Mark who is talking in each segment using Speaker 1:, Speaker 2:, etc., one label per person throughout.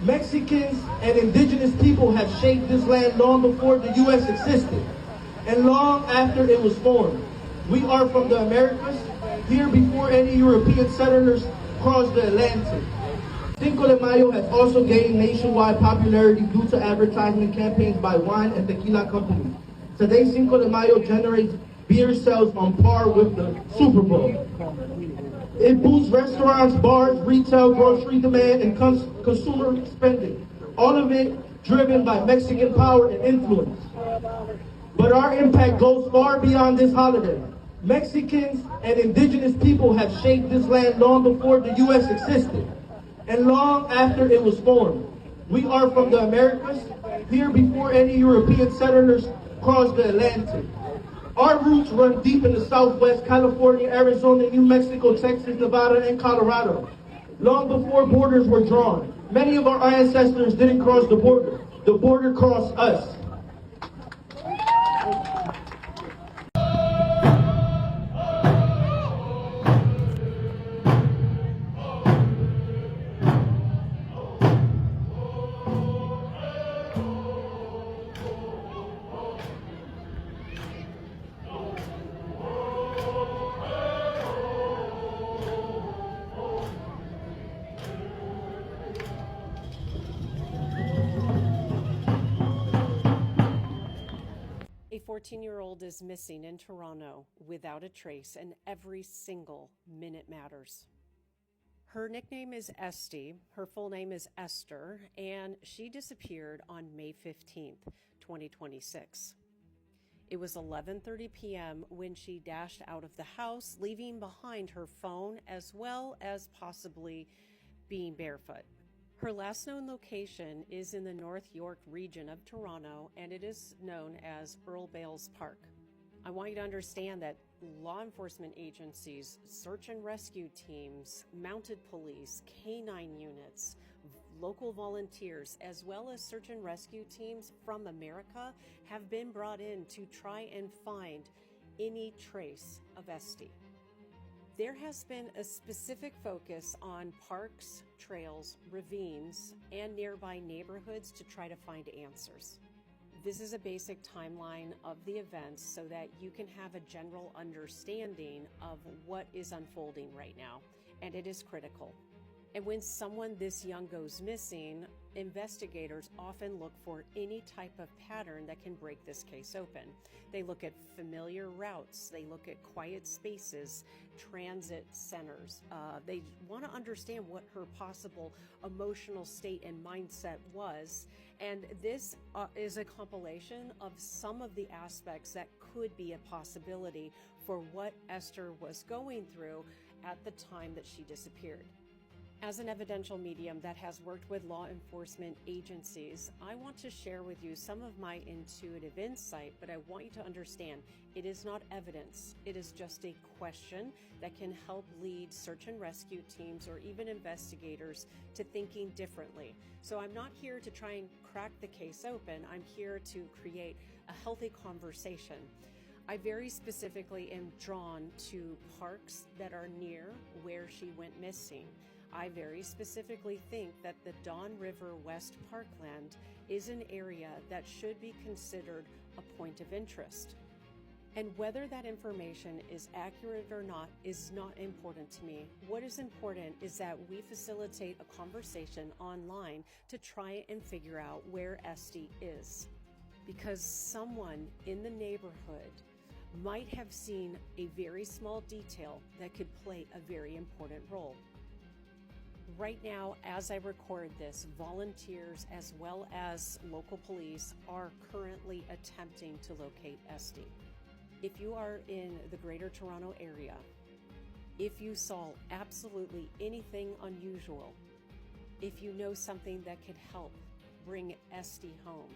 Speaker 1: Mexicans and indigenous people have shaped this land long before the U.S. existed and long after it was formed. We are from the Americas, here before any European settlers crossed the Atlantic. Cinco de Mayo has also gained nationwide popularity due to advertisement campaigns by wine and tequila companies. Today, Cinco de Mayo generates beer sales on par with the Super Bowl. It boosts restaurants, bars, retail, grocery demand, and consumer spending. All of it driven by Mexican power and influence. But our impact goes far beyond this holiday. Mexicans and indigenous people have shaped this land long before the U.S. existed and long after it was formed. We are from the Americas, here before any European settlers crossed the Atlantic. Our roots run deep in the Southwest, California, Arizona, New Mexico, Texas, Nevada, and Colorado. Long before borders were drawn, many of our ancestors didn't cross the border. The border crossed us.
Speaker 2: A 14-year-old is missing in Toronto without a trace, and every single minute matters. Her nickname is Esty, her full name is Esther, and she disappeared on May 15th, 2026. It was 11:30 p.m. when she dashed out of the house, leaving behind her phone as well as possibly being barefoot. Her last known location is in the North York region of Toronto, and it is known as Earl Bales Park. I want you to understand that law enforcement agencies, search and rescue teams, mounted police, canine units, local volunteers, as well as search and rescue teams from America have been brought in to try and find any trace of Esty. There has been a specific focus on parks, trails, ravines, and nearby neighborhoods to try to find answers. This is a basic timeline of the events so that you can have a general understanding of what is unfolding right now, and it is critical. And when someone this young goes missing, investigators often look for any type of pattern that can break this case open. They look at familiar routes, they look at quiet spaces, transit centers. They want to understand what her possible emotional state and mindset was. And this is a compilation of some of the aspects that could be a possibility for what Esther was going through at the time that she disappeared. As an evidential medium that has worked with law enforcement agencies, I want to share with you some of my intuitive insight, but I want you to understand it is not evidence. It is just a question that can help lead search and rescue teams or even investigators to thinking differently. So I'm not here to try and crack the case open. I'm here to create a healthy conversation. I very specifically am drawn to parks that are near where she went missing. I very specifically think that the Don River West Parkland is an area that should be considered a point of interest. And whether that information is accurate or not is not important to me. What is important is that we facilitate a conversation online to try and figure out where Esty is. Because someone in the neighborhood might have seen a very small detail that could play a very important role. Right now, as I record this, volunteers as well as local police are currently attempting to locate Esty. If you are in the Greater Toronto area, if you saw absolutely anything unusual, if you know something that could help bring Esty home,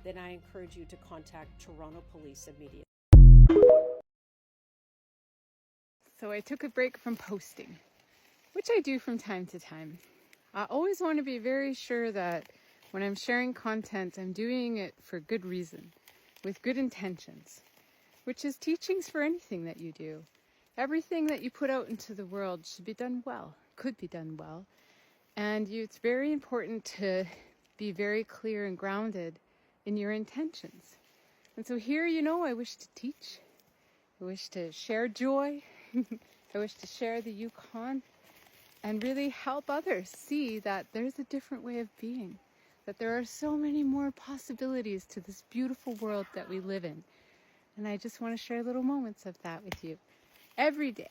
Speaker 2: then I encourage you to contact Toronto Police immediately.
Speaker 3: So I took a break from posting, which I do from time to time. I always want to be very sure that when I'm sharing content, I'm doing it for good reason, with good intentions, which is teachings for anything that you do. Everything that you put out into the world should be done well, could be done well, And it's very important to be very clear and grounded in your intentions. And so here, I wish to teach. I wish to share joy. I wish to share the Yukon and really help others see that there's a different way of being, that there are so many more possibilities to this beautiful world that we live in. And I just want to share little moments of that with you every day.